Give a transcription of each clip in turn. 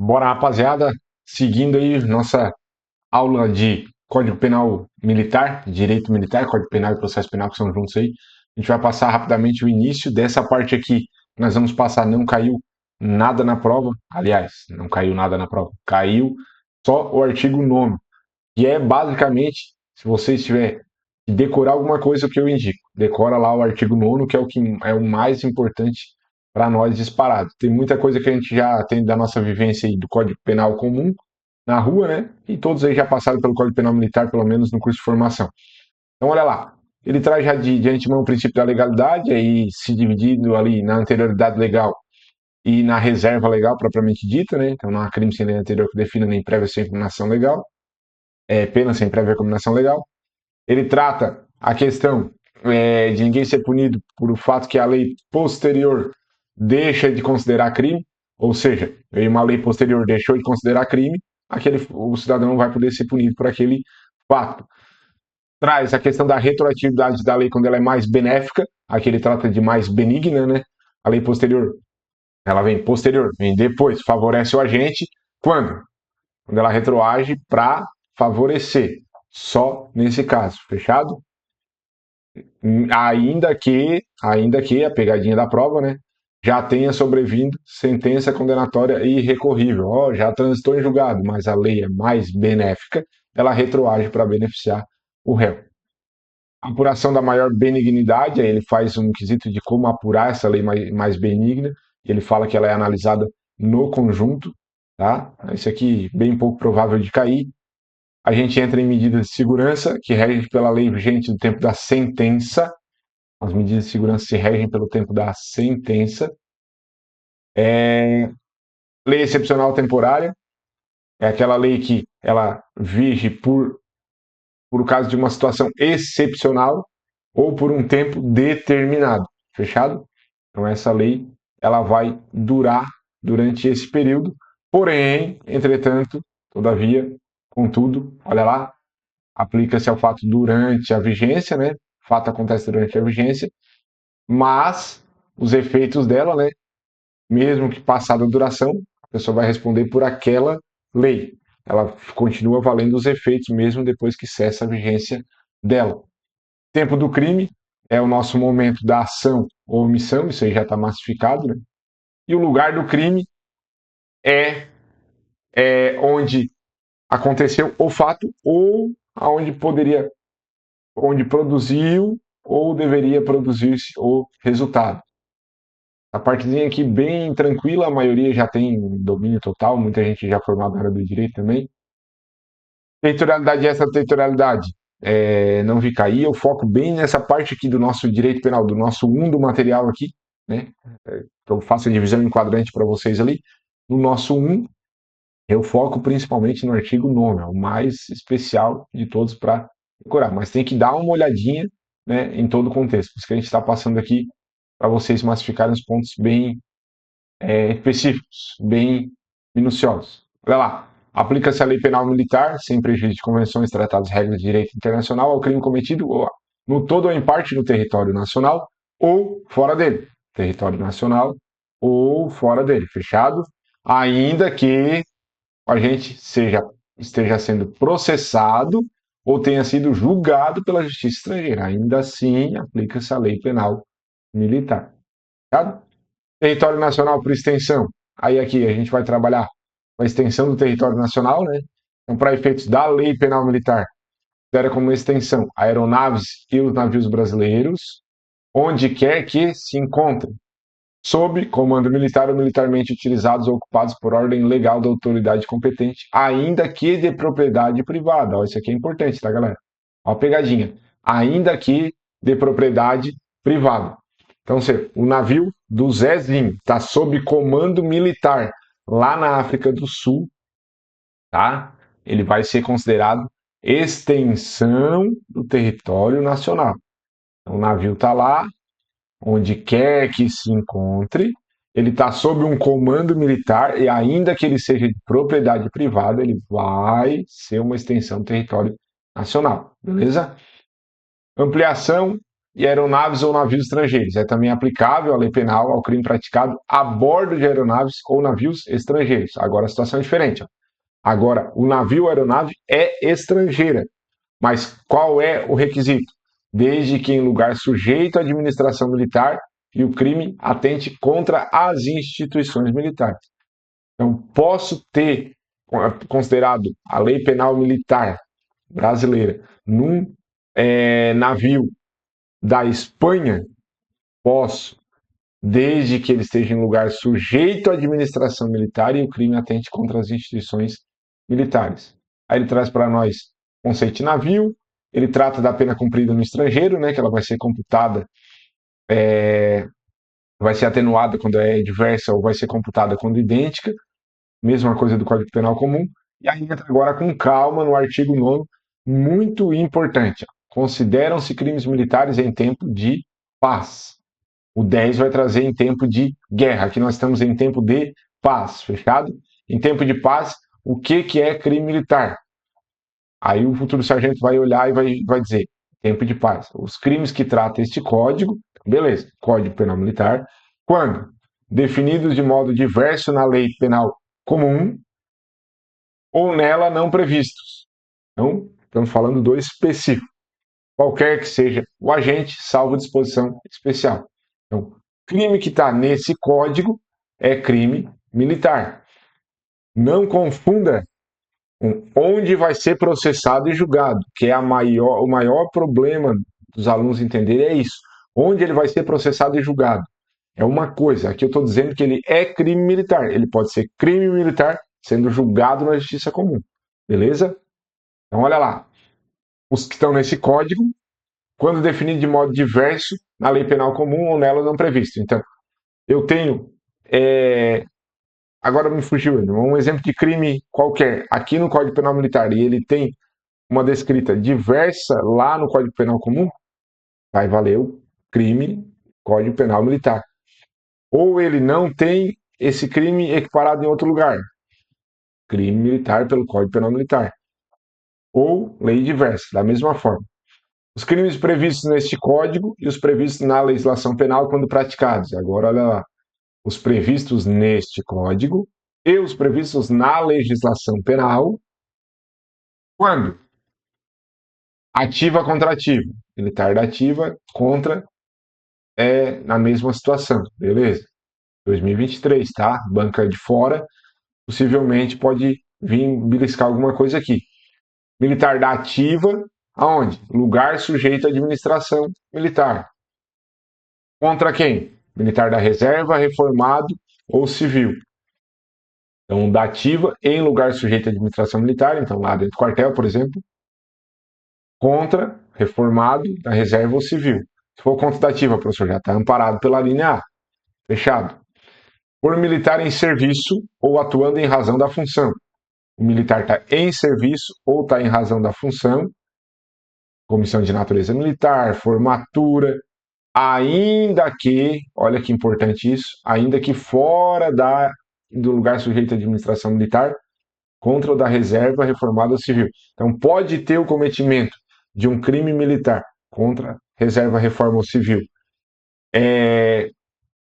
Bora, rapaziada, seguindo aí nossa aula de Código Penal Militar, Direito Militar, Código Penal e Processo Penal, que são juntos aí. A gente vai passar rapidamente o início dessa parte aqui. Nós vamos passar, não caiu nada na prova. Aliás, não caiu nada na prova. Caiu só o artigo 9º, que é basicamente, se você estiver que decorar alguma coisa, que eu indico. Decora lá o artigo 9º, que é o mais importante para nós disparado. Tem muita coisa que a gente já tem da nossa vivência aí do Código Penal comum na rua, né? E todos aí já passaram pelo Código Penal Militar, pelo menos no curso de formação. Então, olha lá. Ele traz já de antemão o princípio da legalidade, aí se dividindo ali na anterioridade legal e na reserva legal propriamente dita, né? Então, não há crime sem lei anterior que defina nem prévia sem combinação legal, pena sem prévia combinação legal. Ele trata a questão de ninguém ser punido por o fato que a lei posterior deixa de considerar crime, ou seja, uma lei posterior deixou de considerar crime, o cidadão não vai poder ser punido por aquele fato. Traz a questão da retroatividade da lei quando ela é mais benéfica, aqui ele trata de mais benigna, né? A lei posterior, ela vem posterior, vem depois, favorece o agente, quando? Quando ela retroage para favorecer, só nesse caso, fechado? Ainda que a pegadinha da prova, né, já tenha sobrevindo sentença condenatória irrecorrível. Oh, já transitou em julgado, mas a lei é mais benéfica, ela retroage para beneficiar o réu. Apuração da maior benignidade, aí ele faz um quesito de como apurar essa lei mais benigna, e ele fala que ela é analisada no conjunto, tá? Isso aqui bem pouco provável de cair. A gente entra em medidas de segurança, que regem pela lei vigente do tempo da sentença. As medidas de segurança se regem pelo tempo da sentença. Lei excepcional temporária é aquela lei que ela vige por causa de uma situação excepcional ou por um tempo determinado. Fechado? Então essa lei ela vai durar durante esse período. Porém, entretanto, todavia, contudo, olha lá, aplica-se ao fato durante a vigência, né? O fato acontece durante a vigência, mas os efeitos dela, né? Mesmo que passada a duração, a pessoa vai responder por aquela lei. Ela continua valendo os efeitos mesmo depois que cessa a vigência dela. Tempo do crime é o nosso momento da ação ou omissão, isso aí já está massificado, né? E o lugar do crime é, onde aconteceu o fato ou aonde poderia, onde produziu ou deveria produzir-se o resultado. A partezinha aqui bem tranquila, a maioria já tem domínio total, muita gente já formada na área do direito também. Territorialidade e extraterritorialidade, não vi cair, eu foco bem nessa parte aqui do nosso direito penal, do nosso do material aqui, né? Eu faço a divisão em quadrante para vocês ali. No nosso eu foco principalmente no artigo 9º, é o mais especial de todos para decorar, mas tem que dar uma olhadinha, né, em todo o contexto, por isso que a gente está passando aqui para vocês massificarem os pontos bem específicos, bem minuciosos. Olha lá. Aplica-se a lei penal militar, sem prejuízo de convenções, tratados, regras de direito internacional, ao crime cometido no todo ou em parte no território nacional ou fora dele. Território nacional ou fora dele. Fechado? Ainda que a gente esteja sendo processado ou tenha sido julgado pela justiça estrangeira. Ainda assim, aplica-se a lei penal militar. Fechado? Território nacional por extensão. Aí aqui a gente vai trabalhar com a extensão do território nacional, né? Então, para efeitos da lei penal militar, era como extensão aeronaves e os navios brasileiros, onde quer que se encontrem, sob comando militar ou militarmente utilizados ou ocupados por ordem legal da autoridade competente, ainda que de propriedade privada. Ó, isso aqui é importante, tá, galera? Ó a pegadinha. Ainda que de propriedade privada. Então, o navio do Zezinho está sob comando militar lá na África do Sul, tá? Ele vai ser considerado extensão do território nacional. Então, o navio está lá, onde quer que se encontre, ele está sob um comando militar e ainda que ele seja de propriedade privada, ele vai ser uma extensão do território nacional, beleza? Ampliação e aeronaves ou navios estrangeiros. É também aplicável a lei penal ao crime praticado a bordo de aeronaves ou navios estrangeiros. Agora a situação é diferente. Ó. Agora, o navio ou aeronave é estrangeira. Mas qual é o requisito? Desde que em lugar sujeito à administração militar e o crime atente contra as instituições militares. Então, posso ter considerado a lei penal militar brasileira num navio da Espanha? Posso, desde que ele esteja em lugar sujeito à administração militar e o crime atente contra as instituições militares. Aí ele traz para nós o conceito de navio, ele trata da pena cumprida no estrangeiro, né, que ela vai ser computada, vai ser atenuada quando é diversa ou vai ser computada quando idêntica, mesma coisa do Código Penal Comum. E aí entra agora com calma no artigo 9º, muito importante. Consideram-se crimes militares em tempo de paz. O 10 vai trazer em tempo de guerra. Aqui nós estamos em tempo de paz, fechado? Em tempo de paz, o que é crime militar? Aí o futuro sargento vai olhar e vai dizer, tempo de paz. Os crimes que trata este código, beleza, Código Penal Militar, quando definidos de modo diverso na lei penal comum ou nela não previstos. Então, estamos falando do específico. Qualquer que seja o agente, salvo disposição especial. Então, crime que está nesse código é crime militar. Não confunda com onde vai ser processado e julgado, que é o maior problema dos alunos entenderem é isso. Onde ele vai ser processado e julgado. É uma coisa. Aqui eu estou dizendo que ele é crime militar. Ele pode ser crime militar sendo julgado na justiça comum. Beleza? Então, olha lá. Os que estão nesse código, quando definido de modo diverso na lei penal comum ou nela não previsto. Então, eu tenho. Agora me fugiu um exemplo de crime qualquer aqui no Código Penal Militar e ele tem uma descrita diversa lá no Código Penal Comum, vai valer o crime Código Penal Militar. Ou ele não tem esse crime equiparado em outro lugar, crime militar pelo Código Penal Militar. Ou lei diversa, da mesma forma. Os crimes previstos neste código e os previstos na legislação penal quando praticados. Agora, olha lá. Os previstos neste código e os previstos na legislação penal quando? Ativa contra ativa. Militar da ativa contra na mesma situação, beleza? 2023, tá? Banca de fora, possivelmente pode vir beliscar alguma coisa aqui. Militar da ativa, aonde? Lugar sujeito à administração militar. Contra quem? Militar da reserva, reformado ou civil. Então, da ativa em lugar sujeito à administração militar, então lá dentro do quartel, por exemplo, contra reformado da reserva ou civil. Se for contra da ativa, professor, já está amparado pela linha A. Fechado. Por militar em serviço ou atuando em razão da função. O militar está em serviço ou está em razão da função. Comissão de natureza militar, formatura, ainda que, olha que importante isso, ainda que fora do lugar sujeito à administração militar, contra o da reserva, reformado ou civil. Então, pode ter o cometimento de um crime militar contra reserva, reforma ou civil,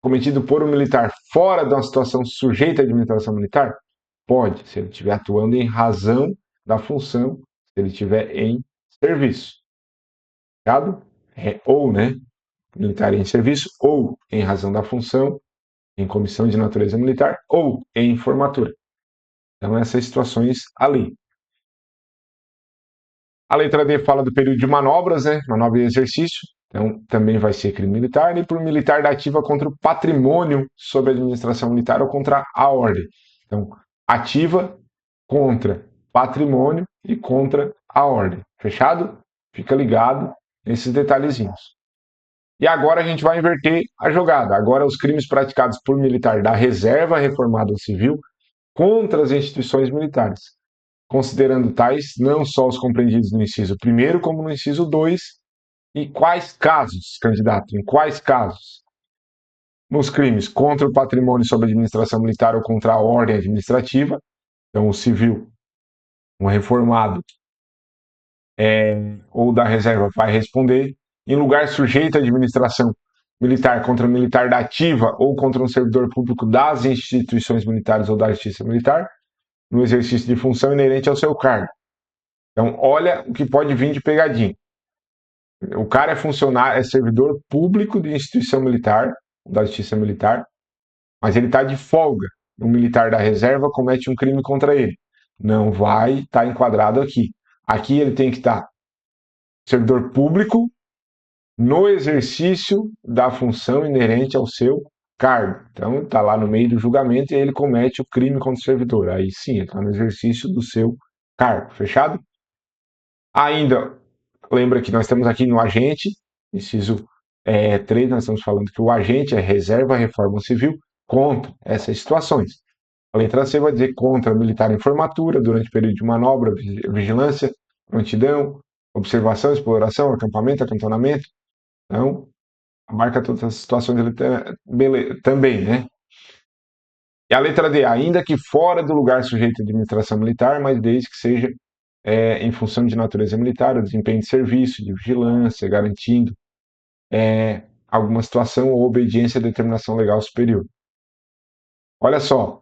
cometido por um militar fora de uma situação sujeita à administração militar? Pode, se ele estiver atuando em razão da função, se ele estiver em serviço. Ou, né? Militar em serviço, ou em razão da função, em comissão de natureza militar, ou em formatura. Então, essas situações ali. A letra D fala do período de manobras, né? Manobra e exercício. Então, também vai ser crime militar. E por militar da ativa contra o patrimônio sob a administração militar ou contra a ordem. Então, ativa contra patrimônio e contra a ordem. Fechado? Fica ligado nesses detalhezinhos. E agora a gente vai inverter a jogada. Agora, os crimes praticados por militar da reserva reformada ou civil contra as instituições militares, considerando tais não só os compreendidos no inciso 1º, como no inciso 2. E quais casos, candidato? Em quais casos? Nos crimes contra o patrimônio sob administração militar ou contra a ordem administrativa, então o civil, um reformado ou da reserva vai responder. em lugar sujeito à administração militar contra militar da ativa ou contra um servidor público das instituições militares ou da justiça militar, no exercício de função inerente ao seu cargo. Então, olha o que pode vir de pegadinha. O cara é funcionário, é servidor público de instituição militar, da justiça militar, mas ele está de folga. Um militar da reserva comete um crime contra ele. Não vai estar enquadrado aqui. Aqui ele tem que estar servidor público no exercício da função inerente ao seu cargo. Então, está lá no meio do julgamento e ele comete o crime contra o servidor. Aí sim, ele está no exercício do seu cargo. Fechado? Ainda, lembra que nós estamos aqui no agente, inciso 3, nós estamos falando que o agente é reserva reforma civil contra essas situações. A letra C vai dizer contra militar em formatura, durante o período de manobra, vigilância, prontidão, observação, exploração, acampamento, acantonamento. Então, abarca todas as situações também, né? E a letra D, ainda que fora do lugar sujeito à administração militar, mas desde que seja em função de natureza militar, o desempenho de serviço, de vigilância, garantindo alguma situação ou obediência à determinação legal superior. Olha só,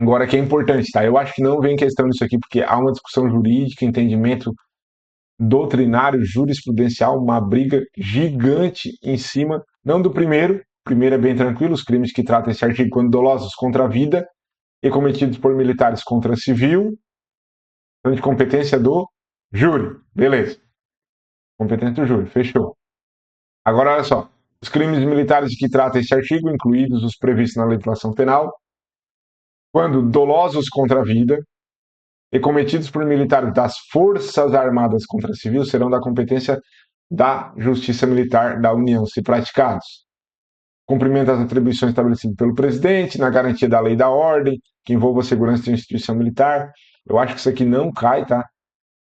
agora que é importante, tá? Eu acho que não vem questão nisso aqui, porque há uma discussão jurídica, entendimento doutrinário, jurisprudencial, uma briga gigante em cima, não do primeiro. O primeiro é bem tranquilo, os crimes que tratam esse artigo quando dolosos contra a vida e cometidos por militares contra civil, de competência do júri. Beleza. Competência do júri, fechou. Agora, olha só. Os crimes militares de que trata esse artigo, incluídos os previstos na legislação penal, quando dolosos contra a vida e cometidos por militares das Forças Armadas contra civil, serão da competência da Justiça Militar da União, se praticados. Cumprimento das atribuições estabelecidas pelo presidente, na garantia da lei e da ordem, que envolva a segurança de uma instituição militar. Eu acho que isso aqui não cai, tá?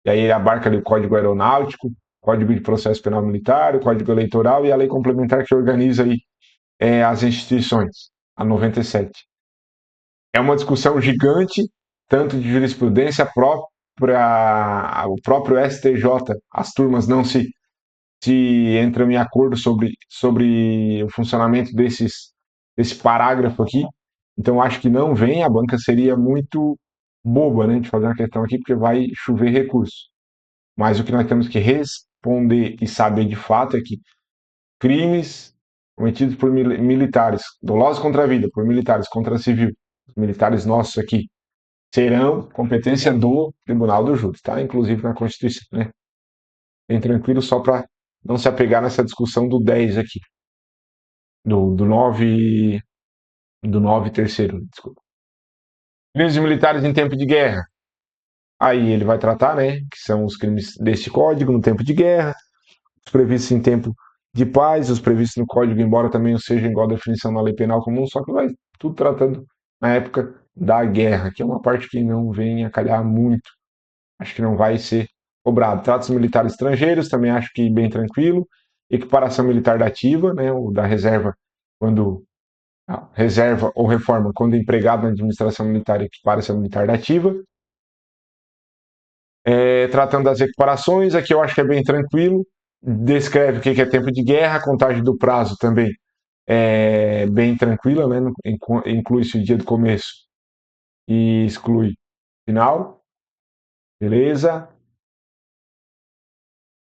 E aí ele abarca ali o Código Aeronáutico, Código de Processo Penal Militar, o Código Eleitoral e a lei complementar que organiza aí as instituições, a 97. É uma discussão gigante, tanto de jurisprudência própria, o próprio STJ, as turmas não se entram em acordo sobre o funcionamento desse parágrafo aqui. Então, acho que não vem, a banca seria muito boba, né, de fazer uma questão aqui, porque vai chover recurso. Mas o que nós temos que responder e saber de fato é que crimes cometidos por militares, dolosos contra a vida, por militares contra a civil, militares nossos aqui, serão competência do Tribunal do Júri, tá? Inclusive na Constituição, né? Bem tranquilo, só para não se apegar nessa discussão do 10 aqui, do 9, do 9 terceiro, desculpa. Crimes militares em tempo de guerra. Aí ele vai tratar, né, que são os crimes deste código no tempo de guerra, os previstos em tempo de paz, os previstos no código, embora também não seja igual a definição na lei penal comum, só que vai tudo tratando na época da guerra, que é uma parte que não vem a calhar muito. Acho que não vai ser cobrado. Tratos militares estrangeiros, também acho que bem tranquilo. Equiparação militar da ativa, né, ou da reserva, quando reserva ou reforma, quando empregado na administração militar, equipara-se a militar da ativa. Tratando das equiparações, aqui eu acho que é bem tranquilo. Descreve o que é tempo de guerra, a contagem do prazo também é bem tranquila, né? Inclui-se o dia do começo e exclui o final. Beleza?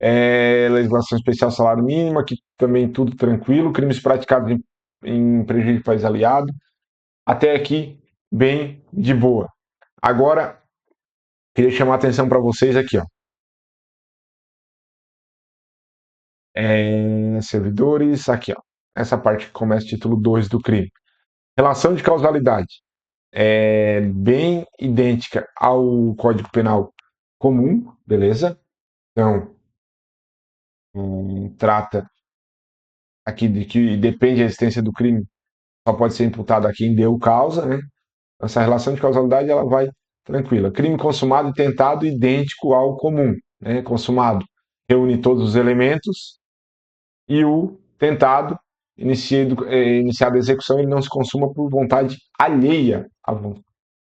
Legislação especial salário mínimo, aqui também tudo tranquilo. Crimes praticados em prejuízo de país aliado. Até aqui, bem de boa. Agora, queria chamar a atenção para vocês aqui, ó. Servidores, aqui, ó. Essa parte que começa o título 2 do crime. Relação de causalidade é bem idêntica ao Código Penal comum, beleza? Então, trata aqui de que depende da existência do crime, só pode ser imputado a quem deu causa, né? Essa relação de causalidade ela vai tranquila. Crime consumado e tentado idêntico ao comum, né? Consumado reúne todos os elementos e o tentado iniciado a execução ele não se consuma por vontade alheia à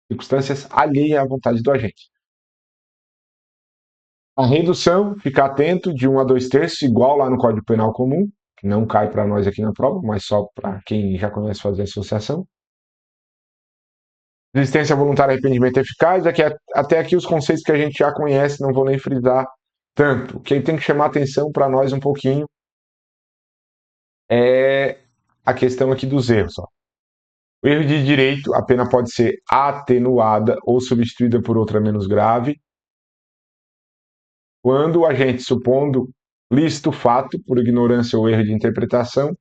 circunstâncias alheias à vontade do agente. A redução, ficar atento, de 1 a 2/3, igual lá no Código Penal comum, que não cai para nós aqui na prova, mas só para quem já conhece fazer associação. Resistência voluntária, arrependimento eficaz, até aqui os conceitos que a gente já conhece, não vou nem frisar tanto. O que tem que chamar atenção para nós um pouquinho é a questão aqui dos erros. Ó. O erro de direito, a pena pode ser atenuada ou substituída por outra menos grave, quando o agente, supondo lícito fato, por ignorância ou erro de interpretação,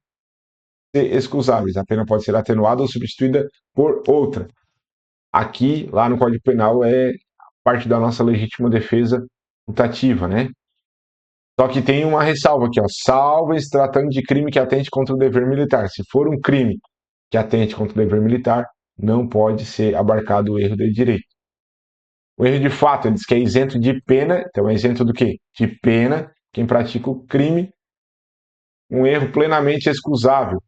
ser excusáveis. A pena pode ser atenuada ou substituída por outra. Aqui, lá no Código Penal, é parte da nossa legítima defesa putativa, né? Só que tem uma ressalva aqui, ó. Salvo em se tratando de crime que atente contra o dever militar. Se for um crime que atente contra o dever militar, não pode ser abarcado o erro de direito. O erro de fato, ele diz que é isento de pena, então é isento do quê? De pena quem pratica o crime, um erro plenamente excusável.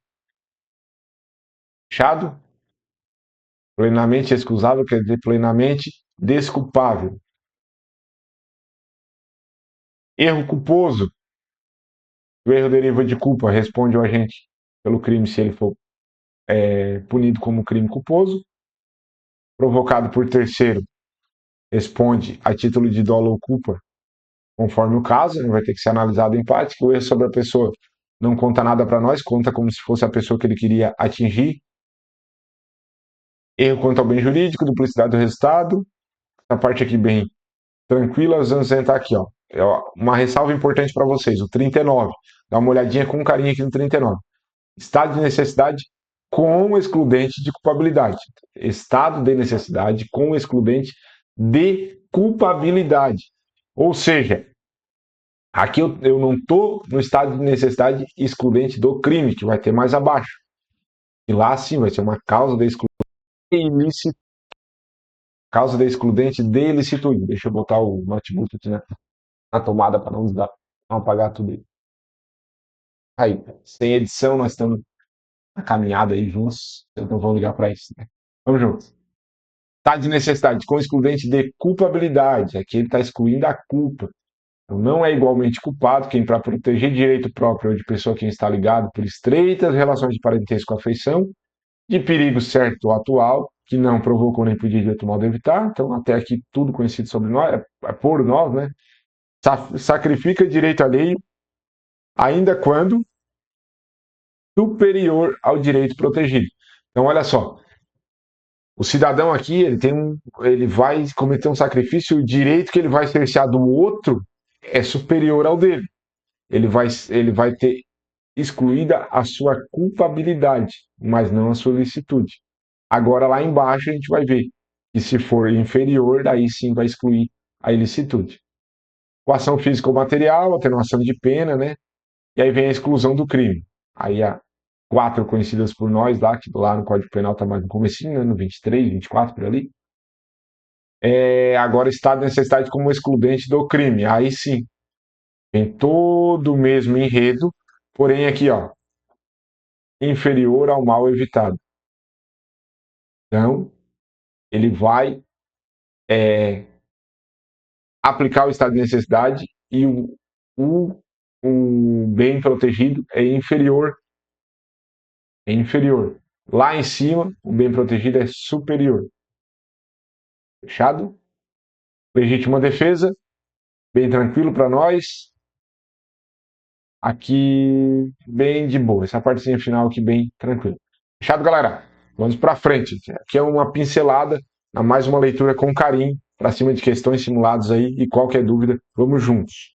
Fechado? Plenamente excusável quer dizer plenamente desculpável. Erro culposo. O erro deriva de culpa, responde o agente pelo crime se ele for punido como crime culposo. Provocado por terceiro, responde a título de dolo ou culpa, conforme o caso, vai ter que ser analisado em parte. O erro sobre a pessoa não conta nada para nós, conta como se fosse a pessoa que ele queria atingir. Erro quanto ao bem jurídico, duplicidade do resultado. A parte aqui bem tranquila, vamos entrar aqui, ó. Uma ressalva importante para vocês, o 39. Dá uma olhadinha com carinho aqui no 39. Estado de necessidade com excludente de culpabilidade. Estado de necessidade com excludente de culpabilidade. Ou seja, aqui eu não estou no estado de necessidade excludente do crime, que vai ter mais abaixo. E lá sim vai ser uma causa de excludente ilícito. Causa de excludente de ilicitude. Deixa eu botar o notebook aqui na tomada para não apagar tudo aí. Aí, sem edição, nós estamos na caminhada aí juntos. Então vamos ligar para isso, né? Vamos juntos. Estado de necessidade com excludente de culpabilidade. Aqui ele está excluindo a culpa. Então, não é igualmente culpado quem, para proteger direito próprio ou de pessoa a quem está ligado por estreitas relações de parentesco ou afeição, de perigo certo ou atual, que não provocou nem podia de outro modo evitar. Então, até aqui, tudo conhecido sobre nós, é por nós, né? Sacrifica direito alheio, ainda quando superior ao direito protegido. Então, olha só, o cidadão aqui, ele vai cometer um sacrifício, o direito que ele vai cercear do outro é superior ao dele. Ele vai ter excluída a sua culpabilidade, mas não a sua licitude. Agora, lá embaixo, a gente vai ver que se for inferior, daí sim vai excluir a ilicitude. Coação física ou material, atenuação de pena, né? E aí vem a exclusão do crime. Aí há 4 conhecidas por nós lá, que lá no Código Penal está mais no comecinho, né? No 23, 24, por ali. Agora, estado de necessidade como excludente do crime. Aí sim, tem todo o mesmo enredo, porém aqui, ó, inferior ao mal evitado. Então, ele vai aplicar o estado de necessidade e o bem protegido é inferior. É inferior. Lá em cima, o bem protegido é superior. Fechado? Legítima defesa, bem tranquilo para nós. Aqui, bem de boa. Essa partezinha final aqui, bem tranquilo. Fechado, galera? Vamos para frente. Aqui é uma pincelada, mais uma leitura com carinho, para cima de questões simuladas aí. E qualquer dúvida, vamos juntos.